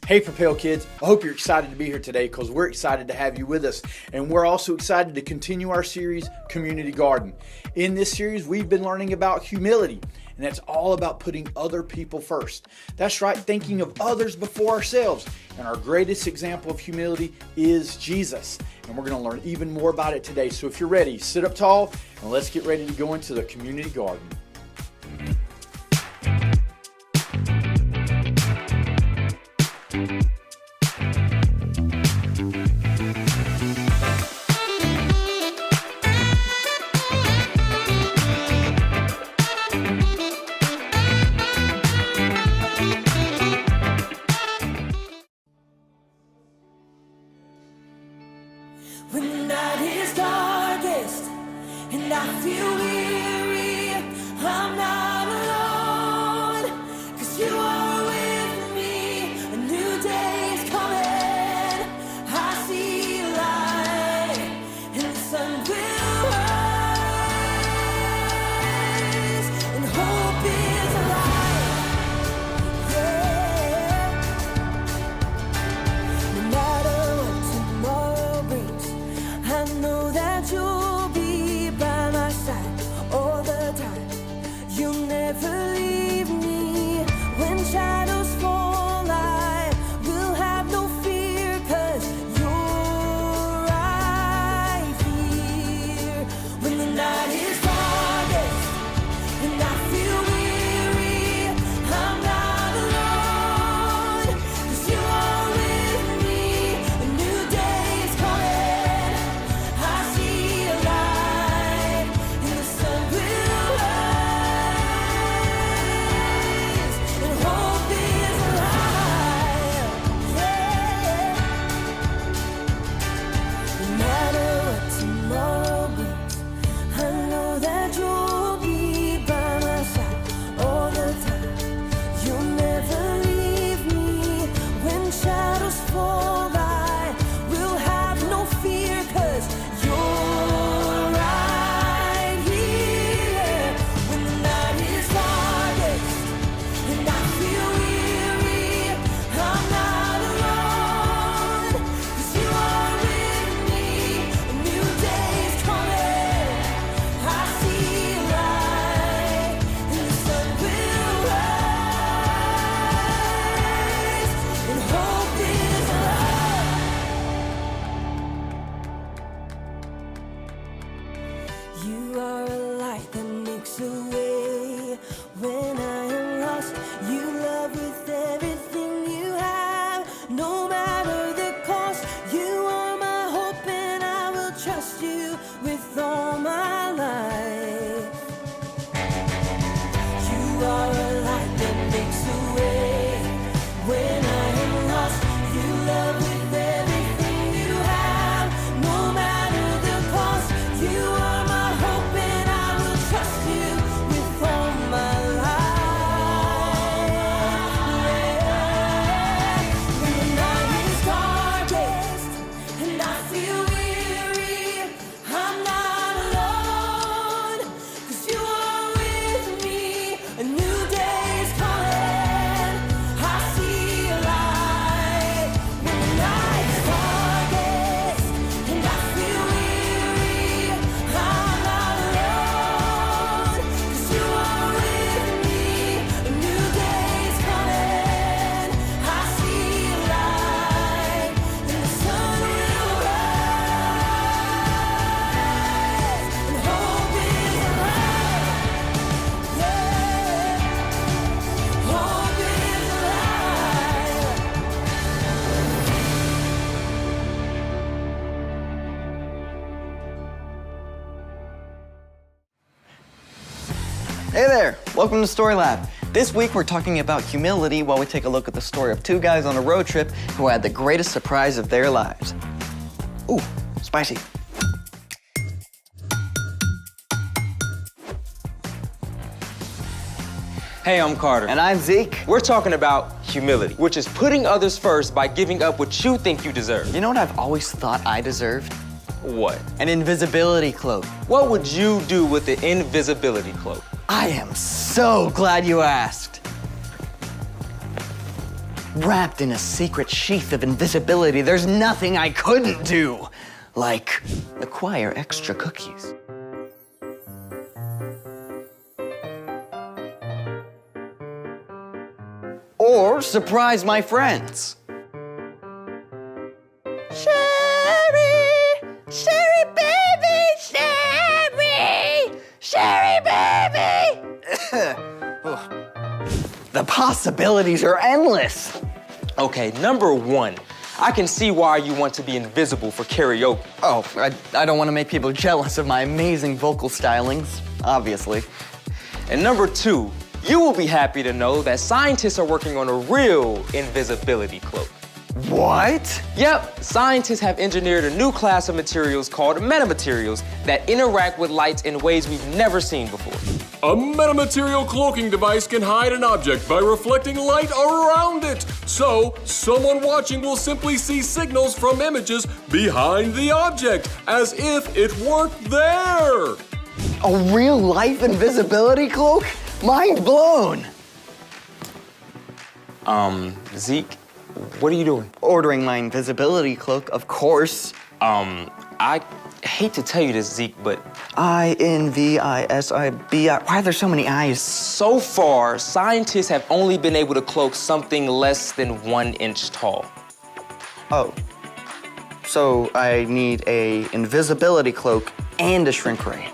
Hey Propel kids, I hope you're excited to be here today because we're excited to have you with us. And we're also excited to continue our series, Community Garden. In this series, we've been learning about humility, and that's all about putting other people first. That's right, thinking of others before ourselves. And our greatest example of humility is Jesus. And we're going to learn even more about it today. So if you're ready, sit up tall and let's get ready to go into the Community Garden. When the night is darkest and I feel weary, I'm not alone, 'cause you are with me. A new day is coming, I see light, and the sun will rise, and hope is alive, yeah. No matter what tomorrow brings, I know that you'll be by my side all the time. You'll never leave me. When shadows fall, I will have no fear, 'cause you're right here. When the night is darkest and I feel weary, I'm not alone, 'cause you are with me. A new day is coming, I see a light, and the sun will rise, and hope is alive, yeah. No matter what tomorrow brings, I know that you'll be by my side all the time. You'll never leave me. When shadows fall, I will have no fear, 'cause you're right here. When the night is darkest and I feel weary, I'm not alone, 'cause you are with me. A new day is coming, I see light, and the sun will rise, and hope is alive. You are a light that makes a way when I am lost. You love with everything you have, no matter the cost. You are my hope, and I will trust you with all my life. You are a light that makes a way when I am lost. You love with everything you have, no matter the cost. You are my hope, and I will trust you with all my life, yeah. When the night is darkest and I feel weary, I'm not alone, 'cause you are with me. A new day is coming, I see a light. When the night is darkest and I feel weary, I'm not alone, 'cause you are with me. A new day is coming, I see a light, and the sun will rise, and hope is alive, yeah. Hope is alive. Hey there, welcome to Story Lab. This week we're talking about humility while we take a look at the story of two guys on a road trip who had the greatest surprise of their lives. Ooh, spicy. Hey, I'm Carter. And I'm Zeke. We're talking about humility, which is putting others first by giving up what you think you deserve. You know what I've always thought I deserved? What? An invisibility cloak. What would you do with the invisibility cloak? I am so glad you asked. Wrapped in a secret sheath of invisibility, there's nothing I couldn't do. Like acquire extra cookies. Or surprise my friends. Sherry! Sherry baby! Sherry! Sherry baby! The possibilities are endless. Okay, number one, I can see why you want to be invisible for karaoke. Oh, I don't want to make people jealous of my amazing vocal stylings, obviously. And number two, you will be happy to know that scientists are working on a real invisibility cloak. What? Yep, scientists have engineered a new class of materials called metamaterials that interact with light in ways we've never seen before. A metamaterial cloaking device can hide an object by reflecting light around it. So, someone watching will simply see signals from images behind the object, as if it weren't there. A real-life invisibility cloak? Mind blown. Zeke, what are you doing? Ordering my invisibility cloak, of course. I hate to tell you this, Zeke, but I-N-V-I-S-I-B-I. Why are there so many I's? so far, scientists have only been able to cloak something less than 1 inch tall. Oh. So I need a invisibility cloak and a shrink ray.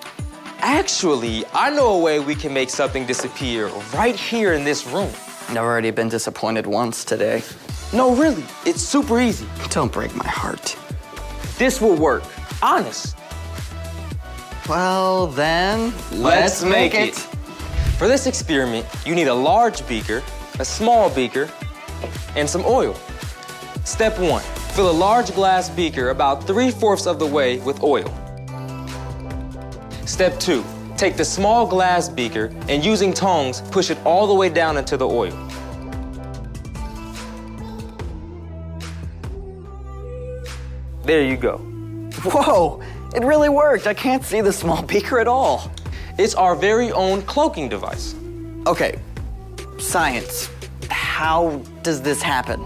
Actually, I know a way we can make something disappear right here in this room. I've already been disappointed once today. No, really, it's super easy. Don't break my heart. This will work, honest. Well, then, let's make it. For this experiment, you need a large beaker, a small beaker, and some oil. Step 1, fill a large glass beaker about 3/4 of the way with oil. Step 2, take the small glass beaker and using tongs, push it all the way down into the oil. There you go. Whoa, it really worked. I can't see the small beaker at all. It's our very own cloaking device. Okay, science. How does this happen?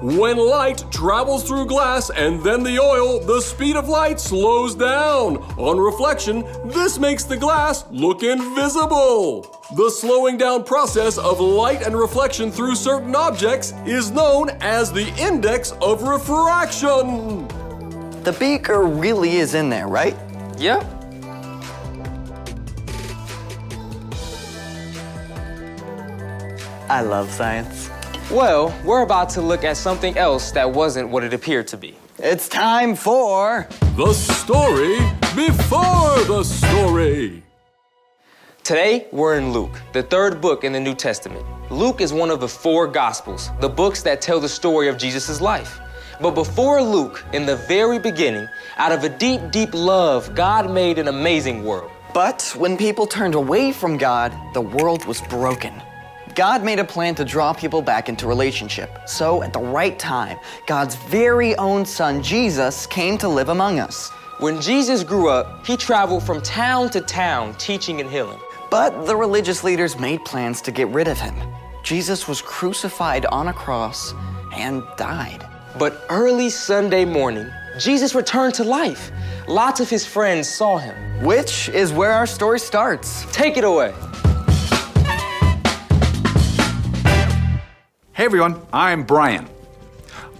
When light travels through glass and then the oil, the speed of light slows down. On reflection, this makes the glass look invisible. The slowing down process of light and reflection through certain objects is known as the index of refraction. The beaker really is in there, right? Yep. I love science. Well, we're about to look at something else that wasn't what it appeared to be. It's time for... The story before the story. Today, we're in Luke, the 3rd book in the New Testament. Luke is one of the 4 Gospels, the books that tell the story of Jesus' life. But before Luke, in the very beginning, out of a deep, deep love, God made an amazing world. But when people turned away from God, the world was broken. God made a plan to draw people back into relationship. So at the right time, God's very own son, Jesus, came to live among us. When Jesus grew up, he traveled from town to town, teaching and healing. But the religious leaders made plans to get rid of him. Jesus was crucified on a cross and died. But early Sunday morning, Jesus returned to life. Lots of his friends saw him. Which is where our story starts. Take it away. Hey everyone, I'm Brian.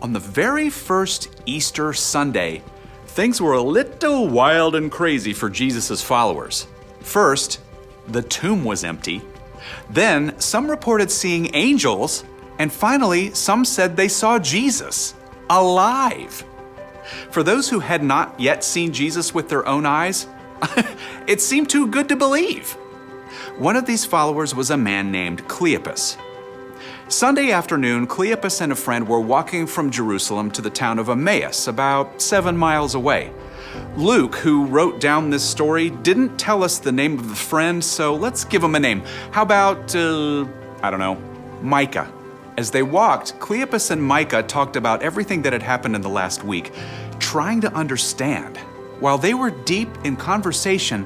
On the very first Easter Sunday, things were a little wild and crazy for Jesus' followers. First, the tomb was empty. Then, some reported seeing angels. And finally, some said they saw Jesus, alive. For those who had not yet seen Jesus with their own eyes, it seemed too good to believe. One of these followers was a man named Cleopas. Sunday afternoon, Cleopas and a friend were walking from Jerusalem to the town of Emmaus, about 7 miles away. Luke, who wrote down this story, didn't tell us the name of the friend, so let's give him a name. How about, Micah. As they walked, Cleopas and Micah talked about everything that had happened in the last week, trying to understand. While they were deep in conversation,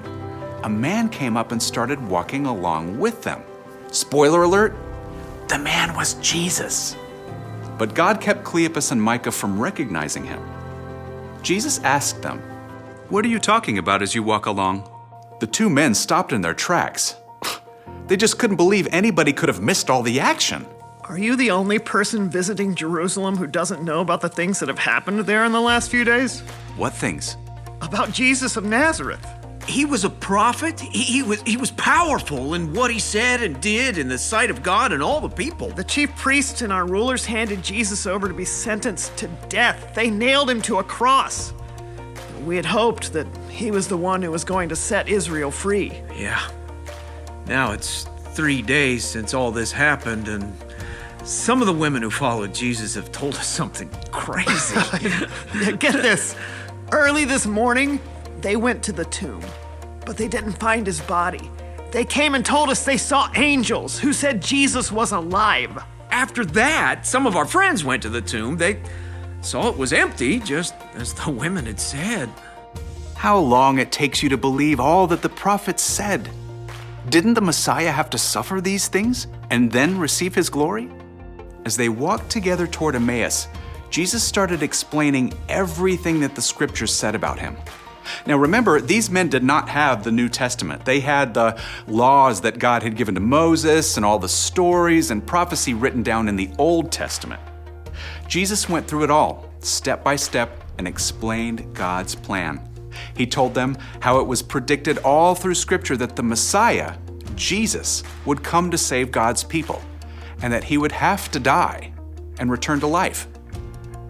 a man came up and started walking along with them. Spoiler alert, the man was Jesus. but God kept Cleopas and Micah from recognizing him. Jesus asked them, "What are you talking about as you walk along?" The two men stopped in their tracks. They just couldn't believe anybody could have missed all the action. Are you the only person visiting Jerusalem who doesn't know about the things that have happened there in the last few days? What things? About Jesus of Nazareth. He was a prophet. He was powerful in what he said and did in the sight of God and all the people. The chief priests and our rulers handed Jesus over to be sentenced to death. They nailed him to a cross. We had hoped that he was the one who was going to set Israel free. Yeah. Now it's 3 days since all this happened, and some of the women who followed Jesus have told us something crazy. Get this. Early this morning, they went to the tomb, but they didn't find his body. They came and told us they saw angels who said Jesus was alive. After that, some of our friends went to the tomb. They saw it was empty, just as the women had said. How long it takes you to believe all that the prophets said. Didn't the Messiah have to suffer these things and then receive his glory? As they walked together toward Emmaus, Jesus started explaining everything that the scriptures said about him. Now remember, these men did not have the New Testament. They had the laws that God had given to Moses and all the stories and prophecy written down in the Old Testament. Jesus went through it all, step by step, and explained God's plan. He told them how it was predicted all through Scripture that the Messiah, Jesus, would come to save God's people, and that he would have to die and return to life.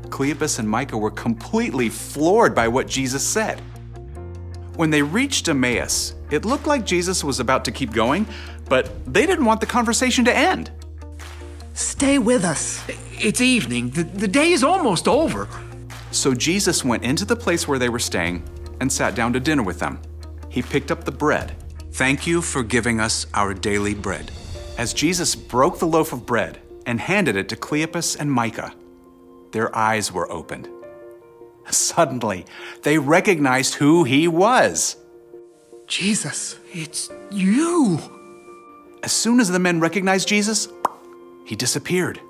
Cleopas and Micah were completely floored by what Jesus said. When they reached Emmaus, it looked like Jesus was about to keep going, but they didn't want the conversation to end. Stay with us. It's evening. The day is almost over. So Jesus went into the place where they were staying and sat down to dinner with them. He picked up the bread. "Thank you for giving us our daily bread." As Jesus broke the loaf of bread and handed it to Cleopas and Micah, their eyes were opened. Suddenly, they recognized who he was. Jesus. It's you. As soon as the men recognized Jesus, he disappeared.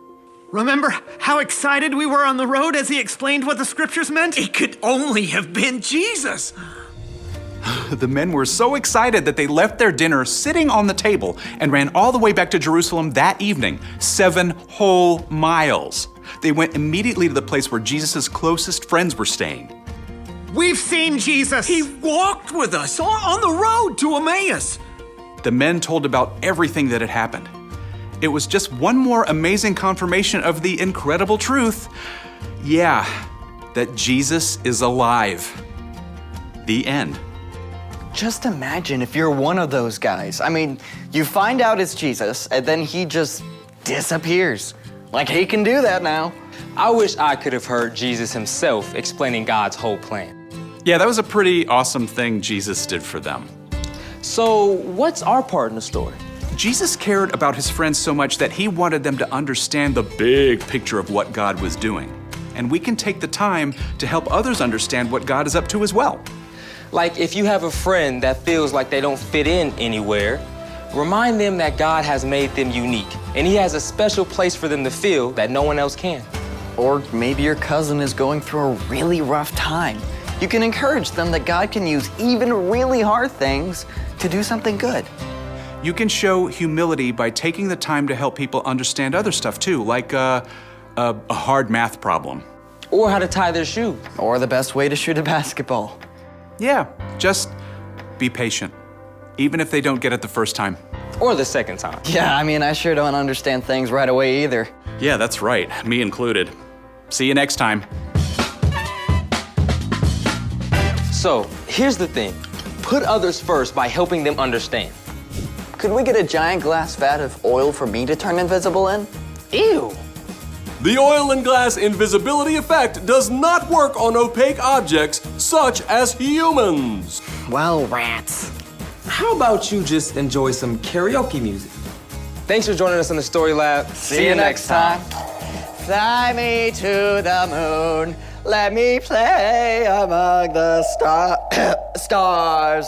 Remember how excited we were on the road as he explained what the scriptures meant? It could only have been Jesus. The men were so excited that they left their dinner sitting on the table and ran all the way back to Jerusalem that evening, 7 whole miles. They went immediately to the place where Jesus' closest friends were staying. We've seen Jesus. He walked with us on the road to Emmaus. The men told about everything that had happened. It was just one more amazing confirmation of the incredible truth. Yeah, that Jesus is alive. The end. Just imagine if you're one of those guys. I mean, you find out it's Jesus, and then he just disappears. Like he can do that now. I wish I could have heard Jesus himself explaining God's whole plan. Yeah, that was a pretty awesome thing Jesus did for them. So, what's our part in the story? Jesus cared about his friends so much that he wanted them to understand the big picture of what God was doing. And we can take the time to help others understand what God is up to as well. Like if you have a friend that feels like they don't fit in anywhere, remind them that God has made them unique, and he has a special place for them to feel that no one else can. Or maybe your cousin is going through a really rough time. You can encourage them that God can use even really hard things to do something good. You can show humility by taking the time to help people understand other stuff too, like a hard math problem. Or how to tie their shoe. Or the best way to shoot a basketball. Yeah, just be patient, even if they don't get it the first time. Or the second time. Yeah, I mean, I sure don't understand things right away either. Yeah, that's right, me included. See you next time. So, here's the thing. Put others first by helping them understand. Could we get a giant glass vat of oil for me to turn invisible in? Ew. The oil and glass invisibility effect does not work on opaque objects such as humans. Well, rats. How about you just enjoy some karaoke music? Thanks for joining us on the Story Lab. See you next time. Fly me to the moon. Let me play among the stars.